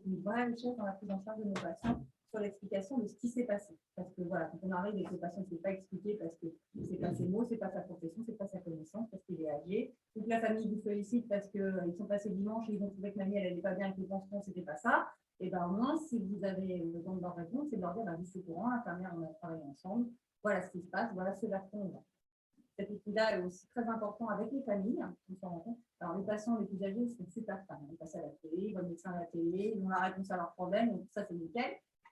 une vraie richesse dans la prise en charge de nos patients sur l'explication de ce qui s'est passé. Parce que voilà, quand on arrive et que le patient ne s'est pas expliqué parce que ce n'est pas ses mots, ce n'est pas sa profession, ce n'est pas sa connaissance, parce qu'il est âgé, ou que la famille vous félicite parce qu'ils sont passés dimanche et ils ont trouvé que mamie elle n'allait pas bien et que le pansement, ce n'était pas ça. Et bien au moins, si vous avez besoin de leur répondre, c'est de leur dire, je suis au courant, l'infirmière, on a travaillé ensemble, voilà ce qui se passe, voilà ce vers quoi on va. Cet outil-là est aussi très important avec les familles. Alors, les patients les plus âgés sont super fans. Ils passent à la télé, ils voient le médecin à la télé, ils ont la réponse à leurs problèmes, donc ça, c'est nickel.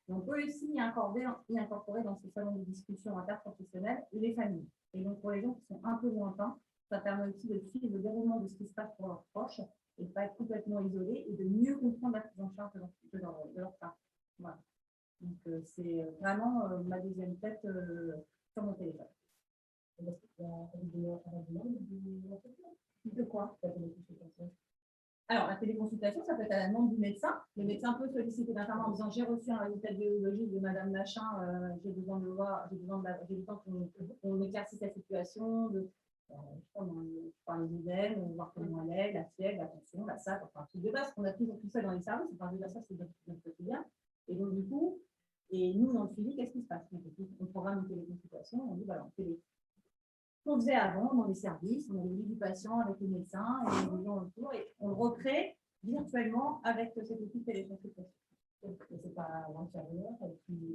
Et on peut aussi y incorporer dans ce salon de discussion interprofessionnelle les familles. Et donc, pour les gens qui sont un peu lointains, ça permet aussi de suivre le déroulement de ce qui se passe pour leurs proches et de ne pas être complètement isolés et de mieux comprendre la prise en charge de leur part. Voilà. Donc, c'est vraiment ma deuxième tête sur mon téléphone. De quoi? Alors, la téléconsultation, ça peut être à la demande du médecin. Le médecin peut solliciter l'infirmière en disant j'ai reçu un résultat biologique de madame machin, j'ai besoin de voir, j'ai besoin qu'on éclaircisse la situation, par les œdèmes, voir comment elle est, la fièvre, la tension, la SAT, enfin tout de base, qu'on a toujours tout ça dans les services, enfin déjà ça c'est notre quotidien. Et donc du coup, et nous dans le suivi, qu'est-ce qui se passe? On programme une téléconsultation, on dit voilà, on fait les qu'on faisait avant dans les services, on avait lu du patient avec le médecin et on faisait autour et on le recrée virtuellement avec cet outil de téléconsultation. C'est pas l'intérieur.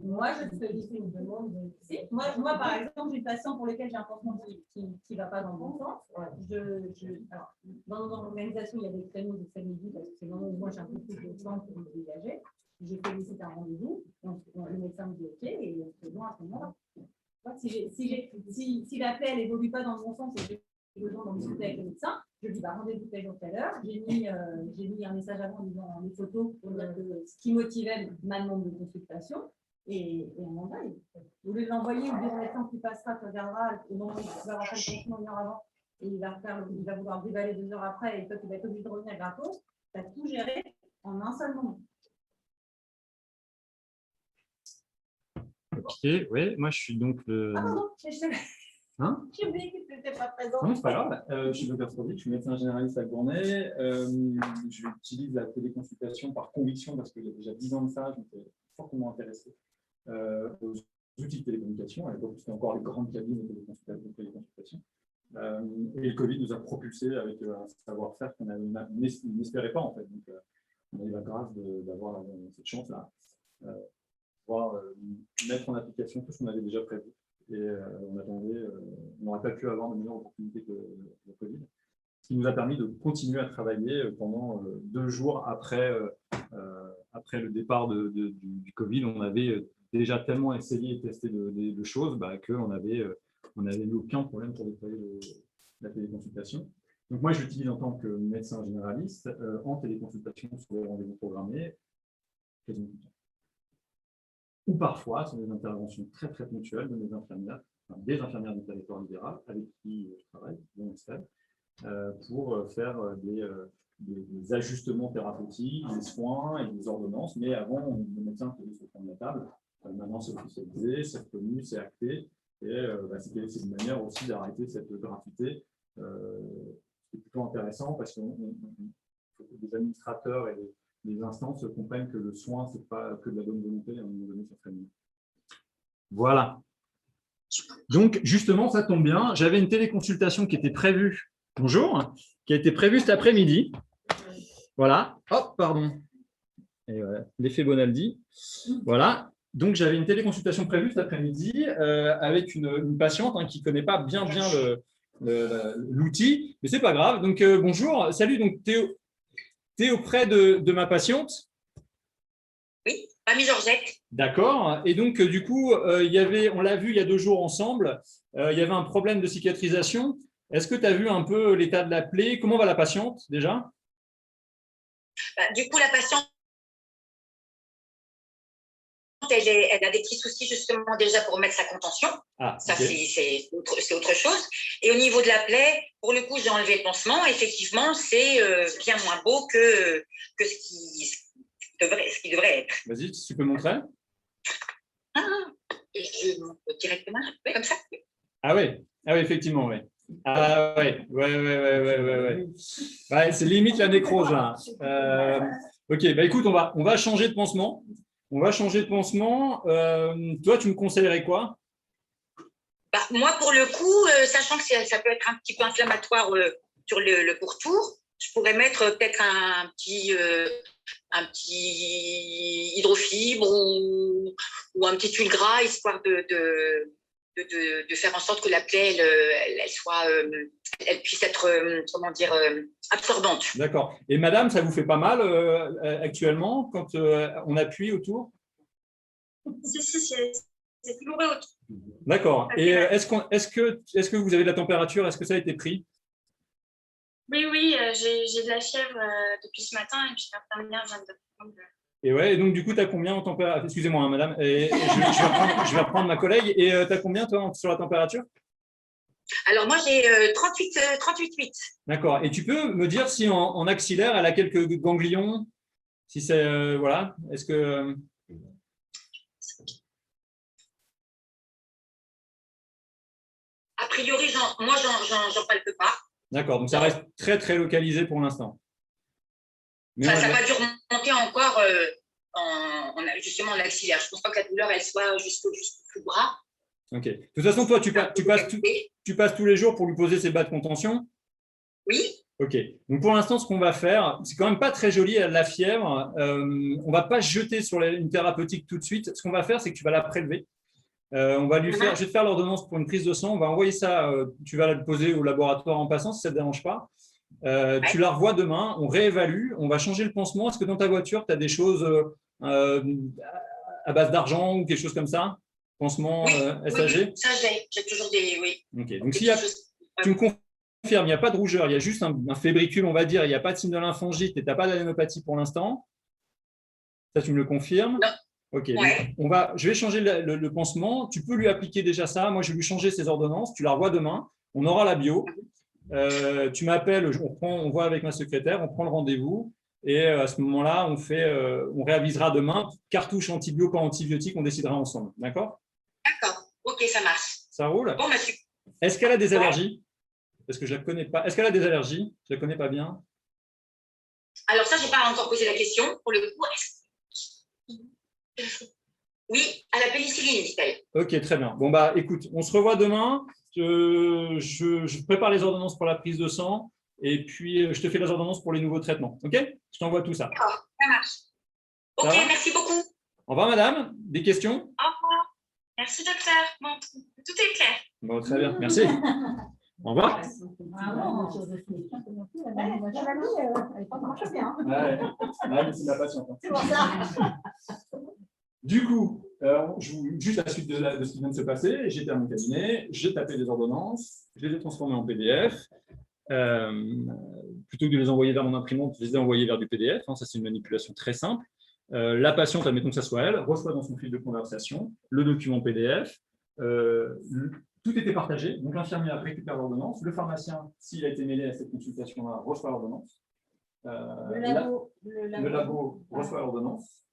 Moi, je sollicite une demande. Si, moi, par exemple, j'ai des patients pour lesquels j'ai un pansement qui ne va pas dans le bon sens. Alors, dans notre organisation, il y a des créneaux de midi parce que c'est le moment où moi j'ai un peu plus de temps pour me dégager. Je félicite un rendez-vous, le médecin me dit OK et c'est bon à ce moment-là. Si la plaie n'évolue pas dans le bon sens et que j'ai besoin d'en discuter avec le médecin, je lui dis rendez-vous tel jour, telle heure. J'ai mis un message avant en disant les photos pour dire que ce qui motivait ma demande de consultation et on envoie. Au lieu de l'envoyer ou dire au médecin qui passera, tu regarderas au moment où il va avoir fait le traitement une heure avant et il va vouloir déballer 2 heures après et toi tu vas être obligé de revenir gratos, tu as tout géré en un seul moment. Ok, oui, moi je suis donc le. Ah pardon, hein? j'ai oublié que tu n'étais pas présent. Non, c'est pas grave. Je suis Dr Strovic, je suis médecin généraliste à Gournay. J'utilise la téléconsultation par conviction parce qu'il y a déjà 10 ans de ça, je m'étais fortement intéressé aux outils de télécommunication. À l'époque, c'était encore les grandes cabines de téléconsultation. Et le Covid nous a propulsés avec un savoir-faire qu'on n'espérait pas en fait. Donc, on a eu la grâce d'avoir cette chance-là. Pouvoir mettre en application tout ce qu'on avait déjà prévu. Et on n'aurait pas pu avoir de meilleure opportunité que le Covid, ce qui nous a permis de continuer à travailler pendant 2 jours après le départ du Covid. On avait déjà tellement essayé et testé de choses qu'on n'avait eu aucun problème pour déployer la téléconsultation. Donc moi, je l'utilise en tant que médecin généraliste en téléconsultation sur les rendez-vous programmés, quasiment tout le temps. Ou parfois, sur des interventions très, très ponctuelles de mes infirmières, des infirmières du territoire libéral avec qui je travaille, dont Estelle, pour faire des ajustements thérapeutiques, des soins et des ordonnances. Mais avant, le médecin faisait se prendre la table. Maintenant, c'est officialisé, c'est reconnu, c'est acté. Et c'est une manière aussi d'arrêter cette gratuité. C'est plutôt intéressant parce que les administrateurs et les instances comprennent que le soin, ce n'est pas que de la bonne volonté, à un moment donné, ça serait mieux. Voilà. Donc, justement, ça tombe bien. J'avais une téléconsultation qui était prévue, bonjour, qui a été prévue cet après-midi. Voilà. Hop, pardon. Et voilà, l'effet Bonaldi. Voilà. Donc, j'avais une téléconsultation prévue cet après-midi avec une patiente qui ne connaît pas bien l'outil, mais ce n'est pas grave. Donc, bonjour. Salut, donc Théo. Tu es auprès de ma patiente? Oui, Mamie Georgette. D'accord. Et donc, du coup, on l'a vu il y a 2 jours ensemble, il y avait un problème de cicatrisation. Est-ce que tu as vu un peu l'état de la plaie? Comment va la patiente déjà? Du coup, la patiente, elle a des petits soucis justement déjà pour mettre sa contention. Ah, ça, okay. C'est autre chose. Et au niveau de la plaie, pour le coup, j'ai enlevé le pansement. Effectivement, c'est bien moins beau que ce qui devrait être. Vas-y, tu peux montrer? Je montre directement, comme ça. Ah oui, effectivement, oui. Ah ouais. Ouais, c'est limite la nécrose là. Ok, bah écoute, on va changer de pansement. On va changer de pansement. Toi, tu me conseillerais quoi? Bah, moi, pour le coup, sachant que ça peut être un petit peu inflammatoire sur le pourtour, je pourrais mettre peut-être un petit hydrofibre ou un petit huile gras, histoire de faire en sorte que la plaie, elle puisse être, comment dire, absorbante. D'accord. Et madame, ça vous fait pas mal actuellement quand on appuie autour? Si, c'est douloureux autour. D'accord. Et est-ce que vous avez de la température? Est-ce que ça a été pris? Oui, j'ai de la fièvre depuis ce matin et puis l'infirmière vient de... Et ouais, et donc du coup, tu as combien en température? Excusez-moi, hein, madame. Et je vais reprendre ma collègue. Et tu as combien, toi, sur la température? Alors, moi, j'ai 38,8. D'accord. Et tu peux me dire si en axillaire, elle a quelques ganglions? Si c'est. Voilà. Est-ce que. A priori, moi, j'en palpe pas. D'accord. Donc ça reste très, très localisé pour l'instant. Mais Ça n'a pas dû remonter encore justement en axillaire. Je ne pense pas que la douleur, elle soit jusqu'au bras. Ok. De toute façon, toi, tu passes tous les jours pour lui poser ses bas de contention? Oui. Ok. Donc pour l'instant, ce qu'on va faire, c'est quand même pas très joli, elle a de la fièvre. On va pas se jeter sur une thérapeutique tout de suite. Ce qu'on va faire, c'est que tu vas la prélever. On va lui faire, je vais te faire l'ordonnance pour une prise de sang. On va envoyer ça. Tu vas la poser au laboratoire en passant si ça ne te dérange pas. Tu la revois demain. On réévalue. On va changer le pansement. Est-ce que dans ta voiture, tu as des choses à base d'argent ou quelque chose comme ça? Pansement SAG? Oui, ça j'ai toujours des. Oui. Ok. Donc s'il y a, tu me confirmes, il n'y a pas de rougeur, il y a juste un fébricule, on va dire, il n'y a pas de signe de lymphangite et tu n'as pas d'adénopathie pour l'instant. Ça, tu me le confirmes? Non. Ok. Ouais. Donc, je vais changer le pansement. Tu peux lui appliquer déjà ça. Moi, je vais lui changer ses ordonnances. Tu la revois demain. On aura la bio. Tu m'appelles, on voit avec ma secrétaire, on prend le rendez-vous. Et à ce moment-là, on réavisera demain. Cartouche antibio, pas antibiotique, on décidera ensemble. D'accord? D'accord. Ok, ça marche. Ça roule? Bon, monsieur. Est-ce qu'elle a des allergies? Parce que je ne la connais pas. Est-ce qu'elle a des allergies? Je ne la connais pas bien. Alors ça, je n'ai pas encore posé la question. Pour le coup, oui, à la pénicilline, dit-elle. Ok, très bien. Bon, bah, écoute, on se revoit demain. Je prépare les ordonnances pour la prise de sang et puis je te fais les ordonnances pour les nouveaux traitements. Ok? Je t'envoie tout ça. D'accord, ça marche. Ok, merci beaucoup. Au revoir, madame. Des questions? Au revoir. Merci, docteur. Bon, tout est clair. Bon, très bien. Merci. Au revoir. Ouais, c'est ma patiente. C'est pour ça. Du coup, juste la suite de ce qui vient de se passer, j'étais à mon cabinet, j'ai tapé des ordonnances, je les ai transformées en PDF. Plutôt que de les envoyer vers mon imprimante, je les ai envoyées vers du PDF. Hein, ça, c'est une manipulation très simple. La patiente, admettons que ça soit elle, reçoit dans son fil de conversation le document PDF. Tout était partagé. Donc, l'infirmière récupère l'ordonnance. Le pharmacien, s'il a été mêlé à cette consultation-là, reçoit l'ordonnance. Le labo reçoit l'ordonnance.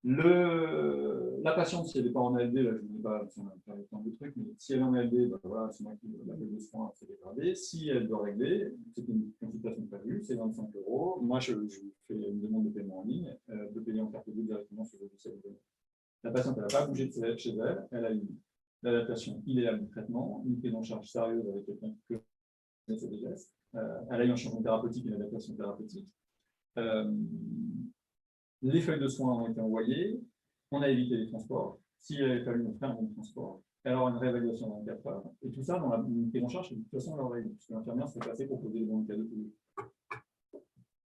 La patiente, si elle n'est pas en ALD, là, je ne sais pas si on a parlé de trucs, mais si elle est en ALD, ben voilà, c'est moi qui la paye de soins, c'est dégradé. Si elle doit régler, c'est une consultation prévue, c'est 25 €. Moi, je fais une demande de paiement en ligne, de payer en carte bleue directement sur le logiciel de paiement. La patiente, elle n'a pas bougé de chez elle, elle a une adaptation idéale du traitement, une prise en charge sérieuse avec quelqu'un qui connaît ses gestes. Elle a eu un changement thérapeutique et une adaptation thérapeutique. Les feuilles de soins ont été envoyées, on a évité les transports. S'il avait fallu faire un bon transport, elle aura une réévaluation dans 4 heures. Et tout ça, dans la prise en charge, de toute façon, elle aurait eu. Parce que l'infirmière s'est passée pour poser les bons cas de tout.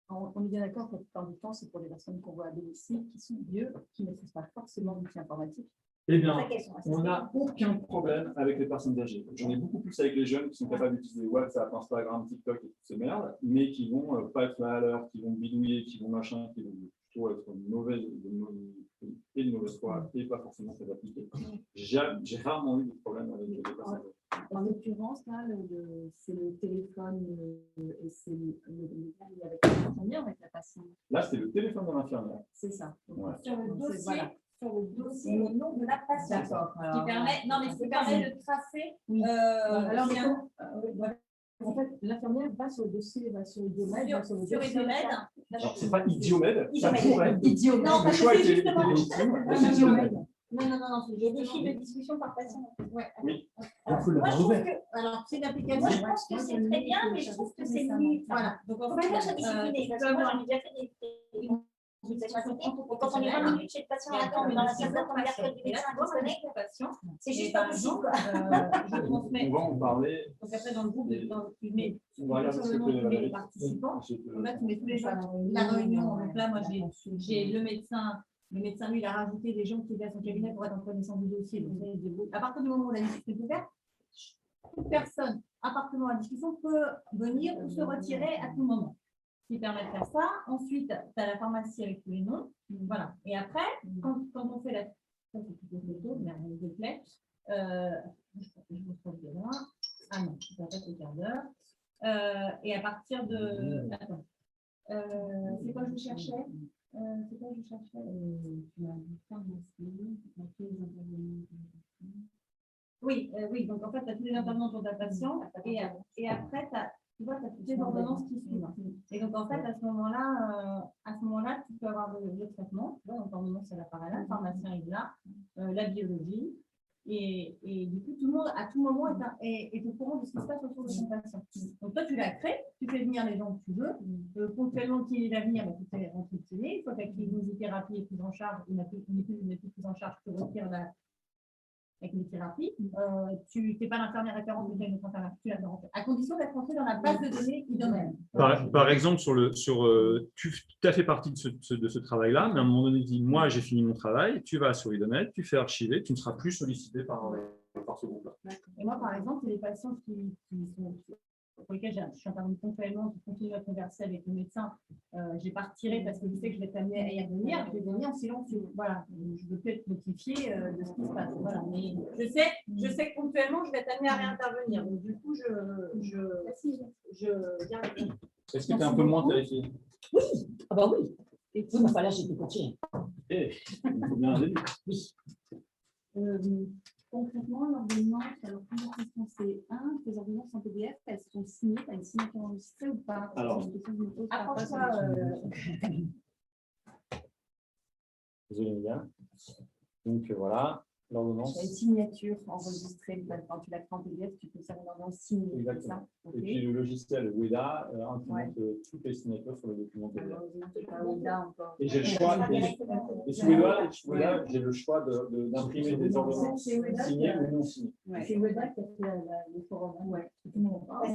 On est bien d'accord que la plupart du temps, c'est pour les personnes qu'on voit à domicile, qui sont vieux, qui ne maîtrisent pas forcément l'outil informatique. Eh bien, on n'a aucun problème avec les personnes âgées. J'en ai beaucoup plus avec les jeunes qui sont capables d'utiliser WhatsApp, Instagram, TikTok et toutes ces merdes, mais qui vont pas être là à l'heure, qui vont bidouiller, qui vont machin, qui vont plutôt être de mauvaise foi et pas forcément très appliquées. J'ai rarement eu de problème avec les personnes âgées. En l'occurrence, là, c'est le téléphone et c'est le avec l'infirmière, avec la patiente. Là, c'est le téléphone de l'infirmière. C'est ça. Sur le dossier, Voilà. sur le dossier, le nom de la patiente. D'accord. Qui permet, non, mais ce qui permet de tracer. Oui. Alors, bien. en fait, l'infirmière va sur le dossier, va sur le domaine, va sur le Sur dossier. Edomed, Alors, c'est pas Idiomède, ça Idiomède. pourrait. Idiomède. Non, Le parce choix que était c'est justement- légitime. mais Non, c'est Idiomède. Non, Il y a des fils de discussion par patient. Ouais. Oui. Alors, Il faut moi, je l'avoir trouve ouvert. que. Alors, c'est une application. Moi, je pense que c'est très bien, mais je trouve que c'est nul. Voilà. Donc, en Faut fait, pas faire discipliner, parce que moi, j'en ai déjà fait des consultations à côté. Et quand on est 20 minutes chez le patient à attendre, mais dans la salle d'attente virtuelle du médecin qui se connecte, c'est juste pas possible. Je transmets. On va en parler. Donc après, dans le groupe, tu mets On va regarder sur ce le que nom de tous les Valérie- participants. Je te- En fait, tu mets tous les gens. La réunion, donc là, moi, j'ai le médecin. Le médecin, lui, il a rajouté des gens qui étaient à son cabinet pour être en connaissance du dossier. Donc, ça, il se débrouille. À partir du moment où la discussion est ouverte, toute personne appartenant à la discussion peut venir ou se retirer à tout moment. Ce qui permet de faire ça. Ensuite, tu as la pharmacie avec tous les noms. Voilà. Et après, quand on fait la. Ça, c'est toutes les photos, mais s'il te plaît. Je me trouve de là. Ah non, ça passe au quart d'heure. Et à partir de. Attends. C'est quoi que je cherchais? C'est quoi que je cherchais? Oui, oui, donc en fait, tu as tous les intervenants sur ta patient et après, tu vois, tu as toutes les ordonnances qui suivent. Et donc, en fait, à ce moment-là, tu peux avoir le traitement. Tu vois, donc, l'ordonnance, elle apparaît là, le pharmacien est là, la biologie. Et du coup, tout le monde, à tout moment, est au courant de ce qui se passe autour de son patient. Donc, toi, tu la crées, tu fais venir les gens que tu veux. Ponctuellement, qui est à venir, tu fais rentrer le télé. Une fois que la kinésithérapie est prise en charge, il n'est plus prise en charge, tu retires la kinésithérapie. Tu n'es pas l'infirmière référente, tu fais une autre infirmière, tu la fais rentrer. À condition d'être rentré dans la base de données IDOMED. Par exemple, tu as fait partie de ce travail-là, mais à un moment donné, tu dis, moi, j'ai fini mon travail, tu vas sur Idomed, tu fais archiver, tu ne seras plus sollicité par ce groupe-là. Et moi, par exemple, c'est les patients pour lesquels je suis intervenue ponctuellement, qui continuent à converser avec le médecin. Je n'ai pas retiré parce que je sais que je vais t'amener à y revenir. Je vais venir en silence. Voilà. Je veux plus être notifiée de ce qui se passe. Voilà. Mais je sais que ponctuellement, je vais t'amener à réintervenir. Donc, du coup, je Est-ce que tu es un peu moins terrifié? Ah bah oui. Oui, mais là, j'étais coachée. Il faut bien un début. Oui. Concrètement, l'ordonnance, alors première question, c'est tes ordonnances en PDF, elles sont signées, tu as une signature enregistrée ou pas? Alors, c'est une question que je me pose par approche-toi. rapport à Désolé, bien. Donc voilà, Tu as une l'ordonnance. signature enregistrée, quand tu la prends en PDF, tu peux faire une ordonnance signée. c'est Exactement. ça? Ok. Et puis le logiciel WEDA implémente toutes les signatures sur le document PDF. Malheureusement, c'est pas Oda encore. Et j'ai le choix, et sous WEDA, j'ai le choix d'imprimer des ordonnances C'est WEDA signées ou non signées. Ouais. C'est Weda qui a fait le forum. Ouais. Tout le monde en parle.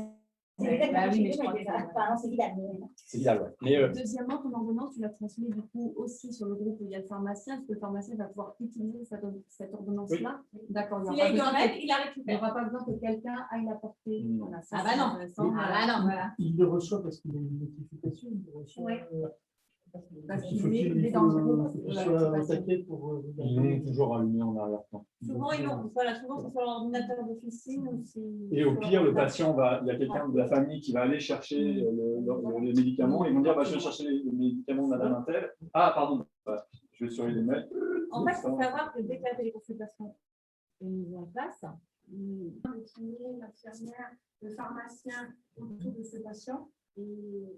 Bah oui, mais je crois que C'est évident. C'est idéal, ouais. Mais Deuxièmement, ton ordonnance, tu l'as transmise du coup aussi sur le groupe où il y a le pharmacien. Est-ce que le pharmacien va pouvoir utiliser cette ordonnance-là? D'accord. S'il a IDOMED, il la Il n'y récupère. aura pas besoin que quelqu'un aille la porter. Non. Voilà, ça, Ah bah c'est non. intéressant. Ah bah non, voilà. Il le reçoit parce qu'il a une notification. Il le reçoit. Ouais. Parce qu'il qu'il faut est- qu'il il est dans le groupe, faut qu'il voilà, soit c'est pas attaqué pour. ils l'ont toujours allumé en arrière-plan. Souvent, souvent, c'est sur l'ordinateur d'officine ou c'est. Et au pire, le patient il y a quelqu'un de la famille qui va aller chercher les médicaments. Ils vont dire, je vais chercher les médicaments de madame Intel. Ah, pardon, je vais sur les mails. En fait, il faut savoir que dès que la téléconsultation est mise en place, le kiné, l'infirmière, le pharmacien autour de ce patient et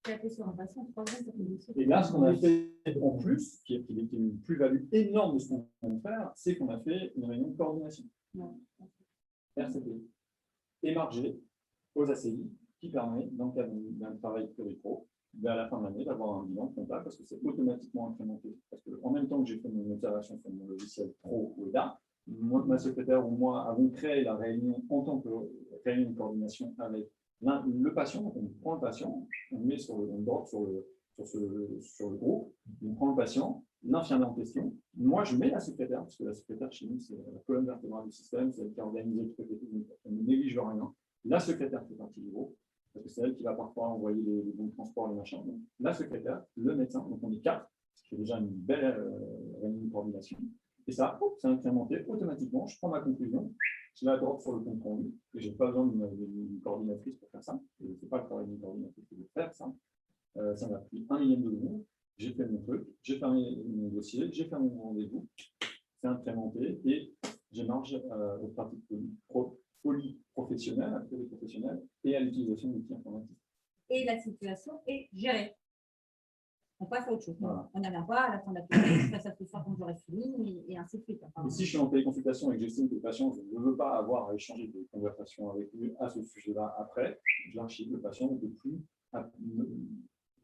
traiter sur un patient 3 ans, ça fait des choses. Et là, ce qu'on a fait en plus, qui était une plus-value énorme de ce qu'on vient de faire, c'est qu'on a fait une réunion de coordination. RCP, émargé aux ACI, qui permet, dans le cadre d'un travail pluripro, à la fin de l'année, d'avoir un bilan comptable, parce que c'est automatiquement implémenté. Parce qu'en même temps que j'ai fait mon observation sur mon logiciel pro WEDA, ma secrétaire ou moi avons créé la réunion en tant que réunion de coordination avec le patient. Donc on prend le patient, on met sur le board, sur le groupe, on prend le patient, l'infirmière en question. Moi, je mets la secrétaire, parce que la secrétaire chez nous, c'est la colonne vertébrale du système, c'est elle qui organise le truc, on ne néglige rien. La secrétaire fait partie du groupe, parce que c'est elle qui va parfois envoyer les bons de transport, les machins. Donc, la secrétaire, le médecin, donc on est 4, c'est déjà une belle réunion de coordination. Et ça, c'est incrémenté automatiquement. Je prends ma conclusion, je la drop sur le compte rendu, et je n'ai pas besoin d'une coordinatrice pour faire ça. Et ce n'est pas le travail d'une coordinatrice de faire ça. Ça m'a pris 1 millième de seconde. J'ai fait mon truc, j'ai fermé mon dossier, j'ai fait mon rendez-vous, c'est incrémenté et j'émarge aux pratiques polyprofessionnelles et à l'utilisation d'outils informatiques. et la situation est gérée. On passe à autre chose. Voilà. On n'en a pas à la fin de la période, ça ce soir quand j'aurai fini, et ainsi de suite. Enfin, Et si je suis en téléconsultation et que j'estime que le patient, je ne veux pas avoir à échanger de conversation avec lui à ce sujet-là après, j'archive. Le patient ne peut plus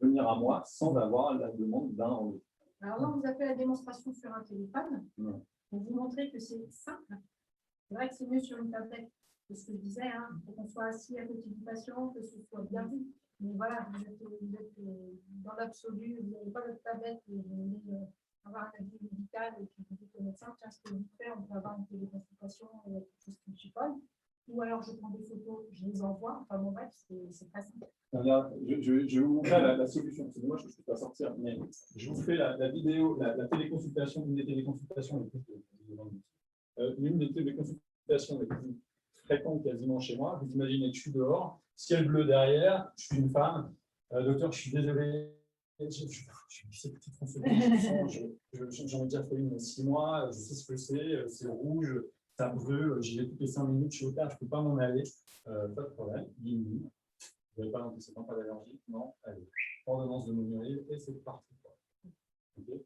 venir à moi sans avoir la demande d'un rendez-vous. Alors là, on vous a fait la démonstration sur un téléphone. Ouais. Pour vous montrer que c'est simple. C'est vrai que c'est mieux sur une tablette. C'est ce que je disais, il faut qu'on soit assis à côté du patient, que ce soit bien vu. Mais voilà, vous êtes dans l'absolu, vous n'avez pas votre tablette, vous voulez avoir un avis médical et puis vous dites au médecin, tiens, ce que vous faites, on peut avoir une téléconsultation, quelque chose qui me chiffonne. Ou alors je prends des photos, je les envoie. Enfin bon, bref, c'est très simple. Je vais vous montrer la solution. C'est dommage que je ne peux pas sortir, mais je vous fais la vidéo, la téléconsultation, une des téléconsultations les plus l'une des téléconsultations les plus fréquentes quasiment chez moi. Vous imaginez que je suis dehors, ciel bleu derrière, je suis une femme. Docteur, je suis désolé. Ces petites consultations, j'en ai déjà fait une 6 mois, je sais ce que c'est rouge, ça brûle, j'y vais toutes les 5 minutes, je suis au tard, je ne peux pas m'en aller. Pas de problème. Vous n'avez pas d'antécédent, pas d'allergie? Non, allez. Ordonnance de Montmirail et c'est parti. Okay.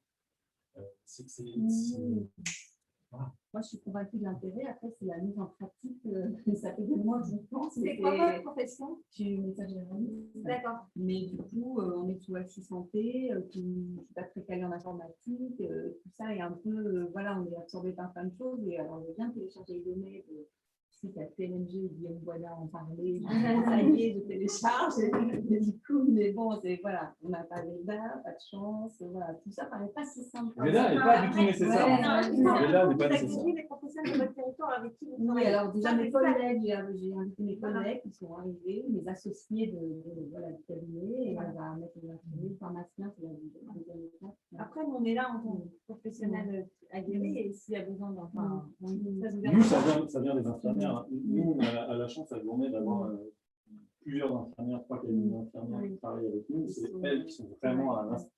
Voilà. Moi, je suis convaincue de l'intérêt. Après, c'est la mise en pratique. Ça fait des mois que je pense. C'est quoi votre profession? Je suis médecin généraliste. D'accord. Mais du coup, on est sous Axi Santé, je ne suis pas très calée en informatique, tout ça est un peu, voilà, on est absorbé par plein de choses. Et alors, je viens de télécharger les données. Je sais qu'à TNG, Guillaume Boilard en parlait. Ça y est, je télécharge. Et du coup, mais bon, voilà, on n'a pas d'EDA, pas de chance. Voilà, tout ça paraît pas si simple. L'EDA n'est pas du tout nécessaire. L'EDA n'est pas nécessaire. Les professionnels de votre territoire avec qui vous Oui, travaillez. alors déjà mes collègues, j'ai invité mes collègues qui sont arrivés, mes associés voilà, du cabinet, et on va mettre les pharmaciens, c'est la deuxième étape. Après, on est là en tant que professionnel aguerri et s'il y a besoin d'enfin. Nous, ça vient des infirmières. Nous, on a la chance à journée d'avoir plusieurs infirmières, 3 cabinets d'infirmières qui travaillent avec nous. C'est elles qui sont vraiment à l'instant.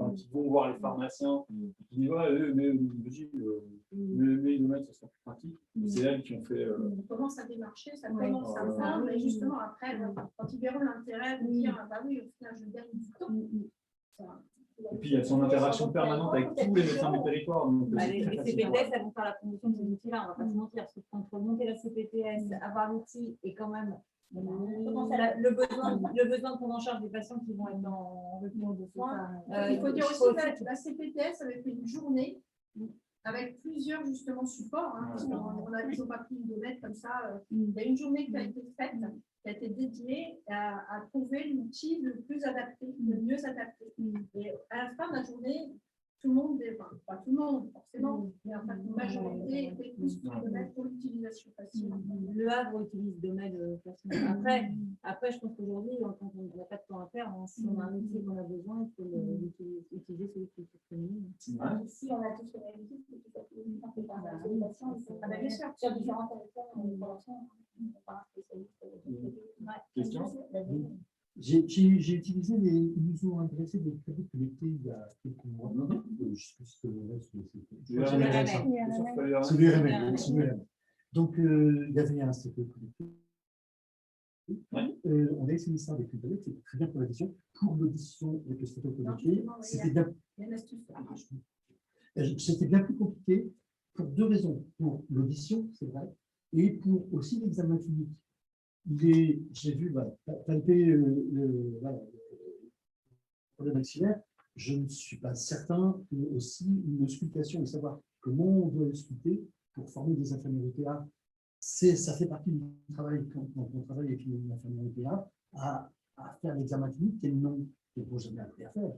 Enfin, qui vont voir les pharmaciens, qui disent ouais, mais ils nous mettent, ça sera plus pratique. C'est elles qui ont fait. On commence à démarcher, ça commence à faire, mais justement après, quand ils verront l'intérêt de dire bah oui, au final, je gagne du temps. Et puis il y a son interaction permanente avec tous les médecins du territoire. Donc, Les CPTS, elles vont faire la promotion de ces outils-là, on ne va pas se mentir, parce que quand on monter la CPTS, avoir l'outil et quand même le besoin de prendre en charge des patients qui vont être en retour de soins. Il faut dire aussi que la CPTS avait fait une journée avec plusieurs justement supports, parce qu'ils n'ont pas pris de mettre comme ça. Il y a une journée qui a été faite, qui a été dédiée à trouver l'outil le plus adapté, le mieux adapté. Et à la fin de la journée, tout le monde, enfin, pas tout le monde forcément, mais en fait, une majorité était plus de mettre pour l'utilisation facile. Le Havre utilise de mettre facilement. Après, je pense qu'aujourd'hui, quand on n'a pas de temps à faire, si on a un outil qu'on a besoin, il faut utiliser celui qui est disponible. Si on a tous le même outil, c'est tout à fait différent. Bien sûr, sur différents territoires, on n'est pas un spécialiste. Question? J'ai utilisé ils nous ont adressé des crédits collectés il y a quelques mois. Je ne sais pas si c'était le reste, c'est l'URML. Donc, il y avait un CPE collecté. On a essayé ça avec une collègue, c'était très bien pour l'audition. Pour l'audition avec le CPE collecté, c'était bien. C'était bien plus compliqué pour 2 raisons. Pour l'audition, c'est vrai, et pour aussi l'examen clinique. J'ai vu palper le problème maxillaire. Je ne suis pas certain que aussi une auscultation et savoir comment on doit ausculter pour former des infirmiers PA, ça fait partie du travail quand on travaille avec une infirmière PA à faire l'examen clinique qu'elles n'ont jamais appris à faire.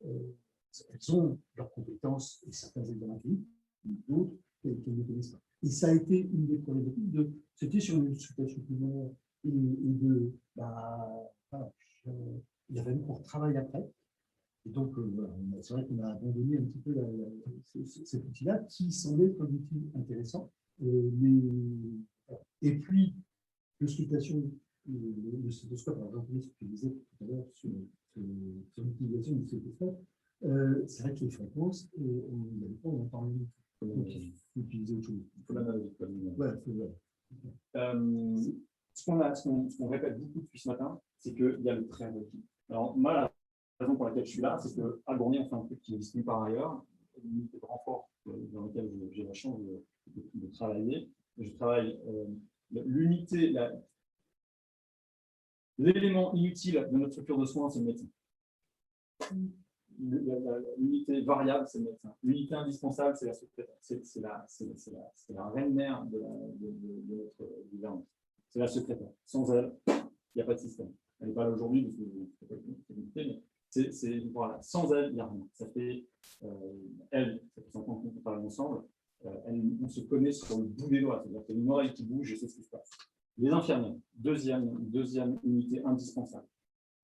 Elles ont leurs compétences et certains examens cliniques, d'autres qu'elles ne connaissent pas. Et ça a été une des problématiques c'était sur une auscultation pulmonaire et il y avait qu'on retravaille après. Et donc, c'est vrai qu'on a abandonné un petit peu cet outil-là qui semblait être un outil intéressant. Et puis, l'auscultation, le stéthoscope, alors j'entendais ce que tu disais tout à l'heure sur l'utilisation du stéthoscope, c'est vrai que les fréquences, on en parle. Donc, il faut utiliser autre chose. Il faut l'analyser. Voilà, ce qu'on répète beaucoup depuis ce matin, c'est qu'il y a le prérequis. Alors, moi, la raison pour laquelle je suis là, c'est qu'à Gournay, on fait un truc qui n'existe nulle part ailleurs, une unité de renfort dans laquelle j'ai la chance de travailler. Je travaille l'unité, l'élément inutile de notre structure de soins, c'est le médecin. L'unité variable, c'est le médecin. L'unité indispensable, c'est la secrétaire. C'est la reine mère de notre gouvernement. C'est la secrétaire. Sans elle, il n'y a pas de système. Elle n'est pas là aujourd'hui, parce que mais voilà. Sans elle, il n'y a rien. Ça fait 5 ans qu'on travaille ensemble. On se connaît sur le bout des doigts. C'est-à-dire qu'il y a une oreille qui bouge, je sais ce qui se passe. Les infirmières, deuxième unité indispensable.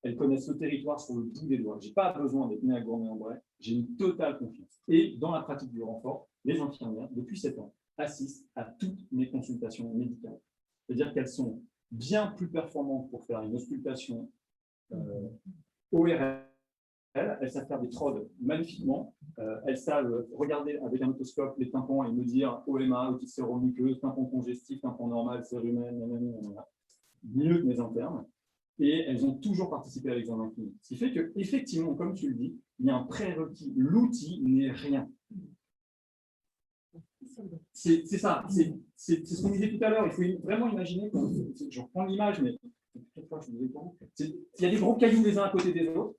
Elles connaissent le territoire sur le bout des doigts. Je n'ai pas besoin d'être né à Gournay-en-Bray. J'ai une totale confiance. Et dans la pratique du renfort, les infirmières, depuis 7 ans, assistent à toutes mes consultations médicales. C'est-à-dire qu'elles sont bien plus performantes pour faire une auscultation ORL. Elles savent faire des trodes magnifiquement. Elles savent regarder avec un otoscope les tympans et me dire OMA, otite séromuqueuse, tympan congestif, tympan normal, cérumen, mieux que mes internes. Et elles ont toujours participé à l'examen clinique. Ce qui fait qu'effectivement, comme tu le dis, il y a un prérequis. L'outil n'est rien. C'est ça. C'est ce qu'on disait tout à l'heure. Il faut vraiment imaginer, je reprends l'image, mais il y a des gros cailloux les uns à côté des autres.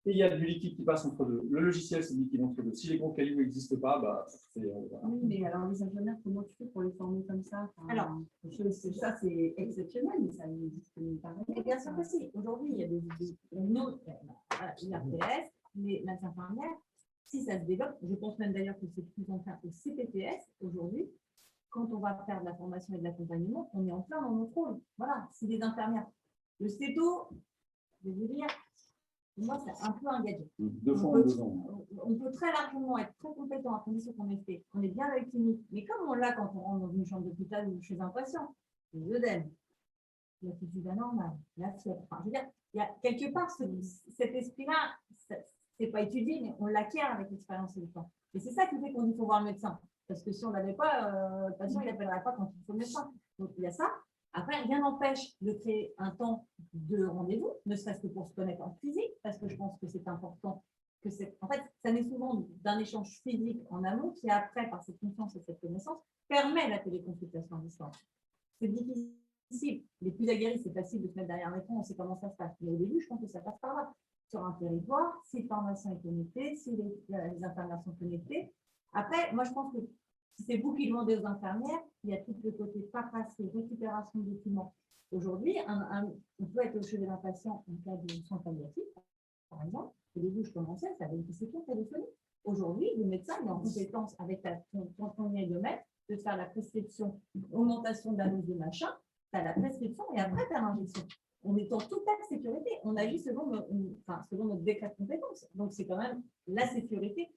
Et il y a du liquide qui passe entre deux. Le logiciel, c'est du liquide entre deux. Si les gros cailloux n'existent pas, bah, c'est… Oui, mais alors les infirmières, comment tu fais pour les former comme ça? Alors, ça, c'est exceptionnel, mais ça n'existe pas. Et bien sûr que si. Aujourd'hui, il y a l'IRPS, les infirmières. Si ça se développe, je pense même d'ailleurs que c'est plus en train au CPTS aujourd'hui. Quand on va faire de la formation et de l'accompagnement, on est en plein dans notre rôle. Voilà, si les infirmières, le stéto, je vais vous dire, pour moi, c'est un peu un gadget. 2 fois en 2 ans. On peut très largement être très compétent à condition qu'on ait fait, qu'on est bien avec clinique. Mais comme on l'a quand on rentre dans une chambre d'hôpital ou chez un patient, l'œdème, l'attitude anormale, la fièvre. Enfin, je veux dire, il y a quelque part cet esprit-là, c'est pas étudié, mais on l'acquiert avec l'expérience et le temps. Et c'est ça qui fait qu'on dit qu'il faut voir le médecin. Parce que si on ne l'avait pas, le patient, il n'appellerait pas quand il faut le médecin. Donc, il y a ça. Après, rien n'empêche de créer un temps de rendez-vous, ne serait-ce que pour se connaître en physique, parce que je pense que c'est important. En fait, ça naît souvent d'un échange physique en amont qui, après, par cette confiance et cette connaissance, permet la téléconsultation à distance. C'est difficile. Les plus aguerris, c'est facile de se mettre derrière l'écran, on sait comment ça se passe. Mais au début, je pense que ça passe par là. Sur un territoire, si le pharmacien est connecté, si les infirmières sont connectées. Après, moi, je pense que si c'est vous qui demandez aux infirmières, il y a tout le côté paperasse, récupération de documents. Aujourd'hui, on peut être au chevet d'un patient en cas de soins palliatifs, par exemple. Au début, je commençais, ça avait une question téléphonique. Aujourd'hui, le médecin est en compétence avec ton mètre de faire la prescription, augmentation de la dose de machin, tu as la prescription et après, tu as l'injection. On est en totale sécurité. On agit selon notre décret de compétence. Donc, c'est quand même la sécurité.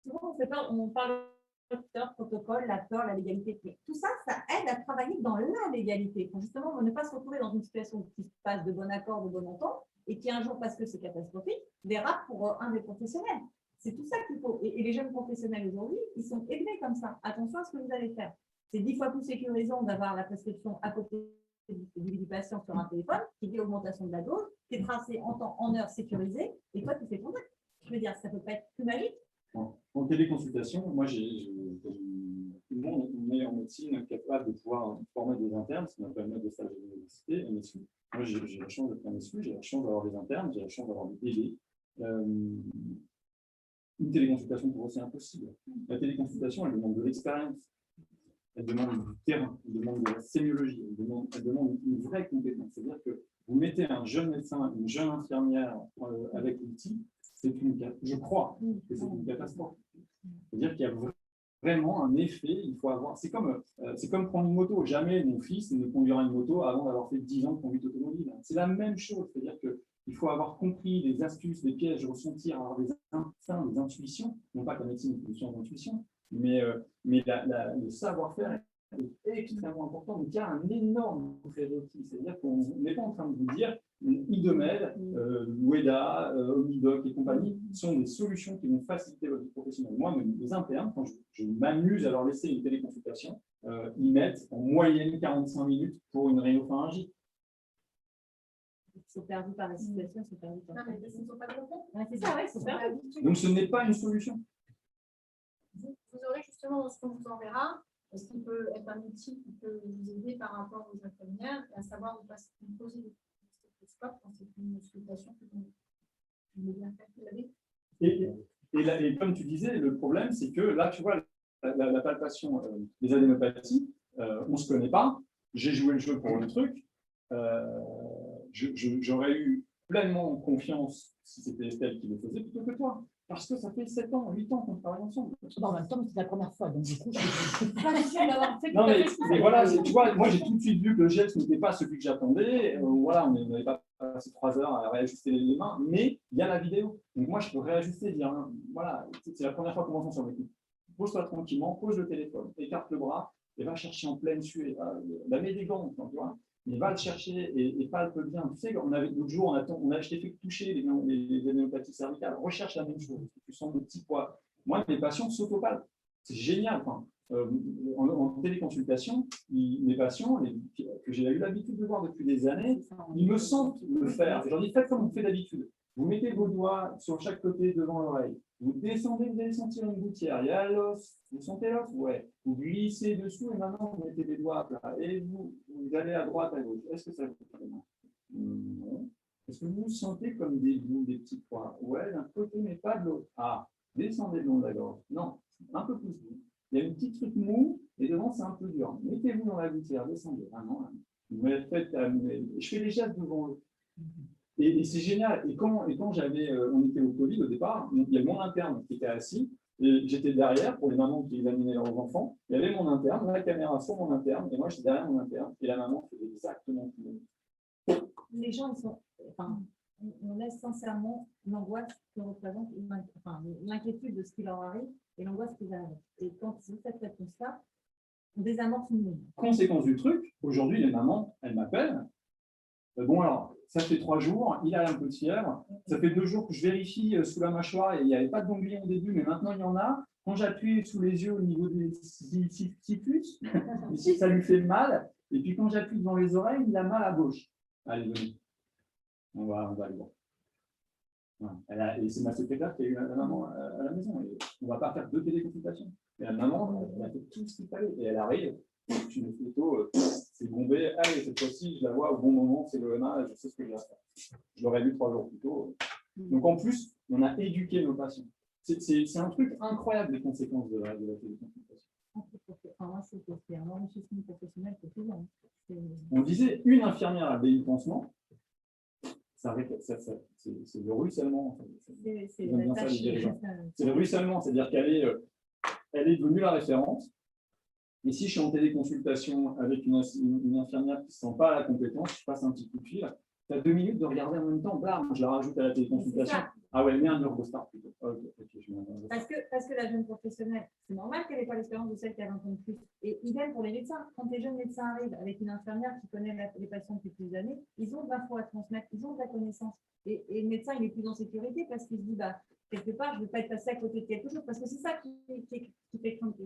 Souvent, on parle de protocole, la peur, la légalité. Mais tout ça, ça aide à travailler dans la légalité. Pour justement, on ne pas se retrouver dans une situation qui se passe de bon accord, de bon entente, et qui un jour, parce que c'est catastrophique, dérape pour un des professionnels. C'est tout ça qu'il faut. Et les jeunes professionnels aujourd'hui, ils sont élevés comme ça. Attention à ce que vous allez faire. C'est 10 fois plus sécurisant d'avoir la prescription à côté du patient sur un téléphone, qui dit augmentation de la dose, qui est tracé en temps, en heure sécurisé, et toi, tu fais ton acte. Je veux dire, ça ne peut pas être plus magique. En téléconsultation, moi, tout le monde est en médecine capable de pouvoir former des internes, ce qu'on appelle maître de stage de l'université, MSU. Moi, j'ai la chance d'être MSU, j'ai la chance d'avoir des internes, j'ai la chance d'avoir des DD. Une téléconsultation, pour eux, c'est impossible. La téléconsultation, elle demande de l'expérience. Elle demande du terrain, elle demande de la sémiologie, elle demande une vraie compétence. C'est-à-dire que vous mettez un jeune médecin, une jeune infirmière avec l'outil, je crois que c'est une catastrophe. C'est-à-dire qu'il y a vraiment un effet, il faut avoir. C'est comme prendre une moto. Jamais mon fils ne conduira une moto avant d'avoir fait 10 ans de conduite automobile. C'est la même chose. C'est-à-dire qu'il faut avoir compris des astuces, des pièges, ressentir, avoir des instincts, des intuitions. Non pas que la médecine est une science d'intuition, mais le savoir-faire est extrêmement important. Donc, il y a un énorme prérequis. C'est-à-dire qu'on n'est pas en train de vous dire Idomed, Weda, Omidoc et compagnie sont des solutions qui vont faciliter votre vie professionnelle. Moi, mes internes, quand je m'amuse à leur laisser une téléconsultation, ils mettent en moyenne 45 minutes pour une rhinopharyngite. Ils sont perdus par la situation, ils sont perdus par Non, mais ils ne sont pas contents. Ouais, c'est ça, ouais, ils sont perdus. Donc, ce n'est pas une solution. Vous aurez justement ce qu'on vous enverra, ce qui peut être un outil qui peut vous aider par rapport aux infirmières, à savoir de ne pas poser des stéthoscopes quand c'est une auscultation que vous voulez bien faire. Vous l'avez. Et comme tu disais, le problème, c'est que là, tu vois, la palpation des adénopathies, on ne se connaît pas. J'ai joué le jeu pour le truc. J'aurais eu pleinement confiance si c'était Estelle qui le faisait plutôt que toi. Parce que ça fait 7 ans, 8 ans qu'on travaille ensemble. Bon, en même temps, c'est la première fois, donc du coup, je suis pas sûre d'avoir fait. Non, mais voilà, tu vois, moi j'ai tout de suite vu que le geste n'était pas celui que j'attendais. Voilà, on n'avait pas passé 3 heures à réajuster les mains, mais il y a la vidéo. Donc moi, je peux réajuster, dire, hein, voilà, c'est la première fois qu'on m'entend sur le coup. Pose-toi tranquillement, pose le téléphone, écarte le bras et va chercher en pleine suée. Mets des gants, tu vois. Mais va le chercher et palpe bien. Tu sais, l'autre jour, je t'ai fait toucher les adénopathies cervicales. Recherche la même chose. Tu sens des petits poids. Moi, mes patients s'autopalpent. C'est génial. Enfin, en téléconsultation, mes patients, que j'ai eu l'habitude de voir depuis des années, ils me sentent le faire. Je leur dis, faites comme vous faites d'habitude. Vous mettez vos doigts sur chaque côté devant l'oreille. Vous descendez, vous allez sentir une gouttière. Il y a l'os. Vous sentez l'os? Ouais. Vous glissez dessous et maintenant vous mettez les doigts à plat. Et vous allez à droite, à gauche. Est-ce que ça vous fait mal? Non. Est-ce que vous sentez comme des bouts, des petits points? Ouais, d'un côté, mais pas de l'autre. Ah, descendez le long de la gorge. Non, un peu plus. Il y a une petite truc mou et devant, c'est un peu dur. Mettez-vous dans la gouttière, descendez. Ah non, je fais les gestes devant eux. Et c'est génial. Et quand on était au Covid au départ, il y a mon interne qui était assis, et j'étais derrière pour les mamans qui examinaient leurs enfants. Il y avait mon interne, la caméra sur mon interne, et moi j'étais derrière mon interne, et la maman faisait exactement ce que Les gens, ils sont, enfin, on laisse sincèrement l'angoisse que représente, l'inquiétude de ce qui leur arrive et l'angoisse qu'ils arrivent. Et quand vous faites cette réponse-là, on désamorce une ligne. Conséquence du truc, aujourd'hui les mamans, elles m'appellent. Bon alors, ça fait 3 jours, il a un peu de fièvre. Ça fait 2 jours que je vérifie sous la mâchoire et il n'y avait pas de ganglion au début, mais maintenant il y en a. Quand j'appuie sous les yeux au niveau des siphus, ici ça lui fait mal. Et puis quand j'appuie devant les oreilles, il a mal à gauche. Allez, venez. On va aller voir. Voilà. Et c'est ma secrétaire qui a eu la maman à la maison. Et on ne va pas faire 2 téléconsultations. Et la maman, elle a fait tout ce qu'il fallait. Et elle arrive, je me photo, c'est bombé. Allez, cette fois-ci, je la vois au bon moment, c'est l'EMA, je sais ce que j'ai à faire. Je l'aurais vu 3 jours plus tôt. Donc en plus, on a éduqué nos patients. C'est un truc incroyable, les conséquences de la téléconsultation. Moi, c'est un enrichissement professionnel que tout le monde. On disait, une infirmière a des pansements. C'est le ruissellement. C'est le ruissellement, c'est-à-dire qu'elle est devenue la référence. Et si je suis en téléconsultation avec une infirmière qui ne sent pas la compétence, je passe un petit coup de fil, tu as 2 minutes de regarder en même temps, bam, je la rajoute à la téléconsultation. Ah ouais, mais un Eurostar plutôt. Parce que la jeune professionnelle, c'est normal qu'elle n'ait pas l'expérience de celle qui a 20 ans de plus. Et idem pour les médecins. Quand les jeunes médecins arrivent avec une infirmière qui connaît les patients depuis plusieurs années, ils ont de l'info à transmettre, ils ont de la connaissance. Et le médecin, il est plus en sécurité parce qu'il se dit, quelque part, je ne veux pas être passé à côté de quelque chose. Parce que c'est ça qui fait craindre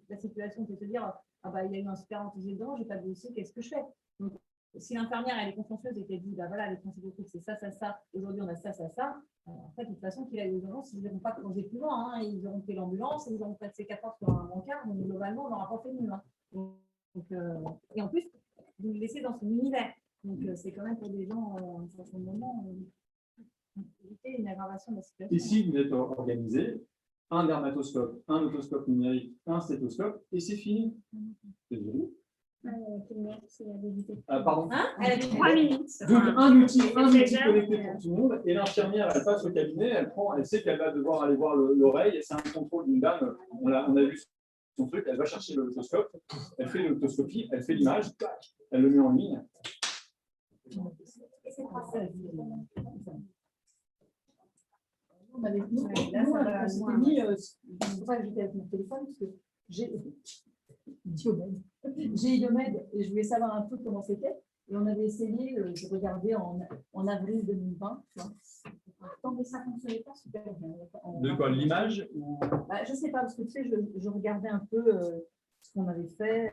la situation, c'est de se dire, il y a eu un super antécédent, je n'ai pas de dossier, qu'est-ce que je fais? Donc, si l'infirmière elle est consciencieuse et qu'elle dit voilà, les principaux trucs c'est ça, aujourd'hui on a ça, en fait de toute façon qu'il a eu urgence, ils n'iront pas plonger plus loin, hein, ils auront fait l'ambulance, ils auront passé 4 heures sur un brancard, mais globalement on n'aura pas fait mieux. Hein. Donc, et en plus, vous le laissez dans son univers. Donc c'est quand même pour des gens à un certain moment éviter une aggravation de la situation. Et si vous êtes organisé, un dermatoscope, un otoscope numérique, un stéthoscope, et c'est fini. Désolé. Pardon. Elle a 3 minutes. Donc, un outil connecté pour tout le monde, et l'infirmière, elle passe au cabinet, elle sait qu'elle va devoir aller voir l'oreille, c'est un contrôle d'une dame, on a vu son truc, elle va chercher l'otoscope, elle fait l'autoscopie, elle fait l'image, elle le met en ligne. C'est pour ça que j'étais avec mon téléphone, parce que j'ai Idomed et je voulais savoir un peu comment c'était. Et on avait essayé, je regardais en avril 2020. tu vois. Tant que ça ne fonctionnait pas super bien. De quoi, l'image ou... Je ne sais pas, parce que tu sais, je regardais un peu ce qu'on avait fait,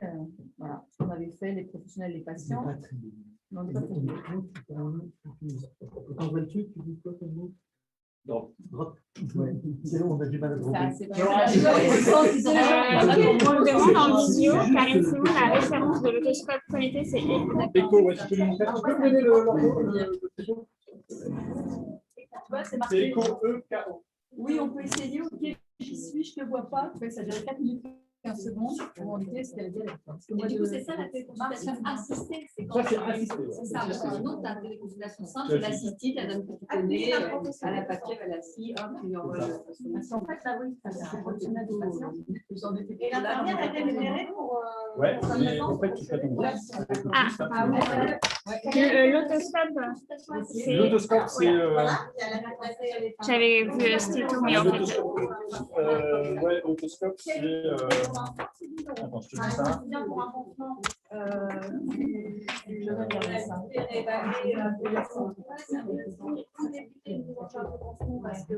voilà, ce qu'on avait fait, les professionnels, les patients. Non, on n'est pas très bien. Quand on voit le truc, tu dis quoi comme mot? Non. Ouais, c'est bon, on a du mal à trouver. C'est On me demande en visio, Karine, la référence de l'autoscope connecté, c'est Écho, ouais, tu peux nous faire. Tu peux me donner le c'est C'est marqué. écho E-K-O. Oui, on peut essayer. Ok, j'y suis, je ne te vois pas. Ça durait 4 minutes, 15 secondes. Pour éviter, c'était la dialecte. Et du coup, c'est ça la téléconsultation assistée. C'est quand Ça, c'est assisté. Ouais. c'est ça. Sinon, tu as la téléconsultation simple, Classique. l'assistée, la dame que tu connais, à la papier, elle assis, hop, tu lui envoies le. Parce qu'en fait, là, oui, c'est professionnel des patients. Et l'infirmière a été rémunérée pour. Ouais, mais en fait, tu fais ton boulot. Ah ouais. l'autoscope. C'est- L'autoscope, c'est. J'avais vu Stito, mais en fait. Ouais, l'autoscope, c'est. Attends, je te dis ça. Bien pour un enfant. Je regarde ça. Parce que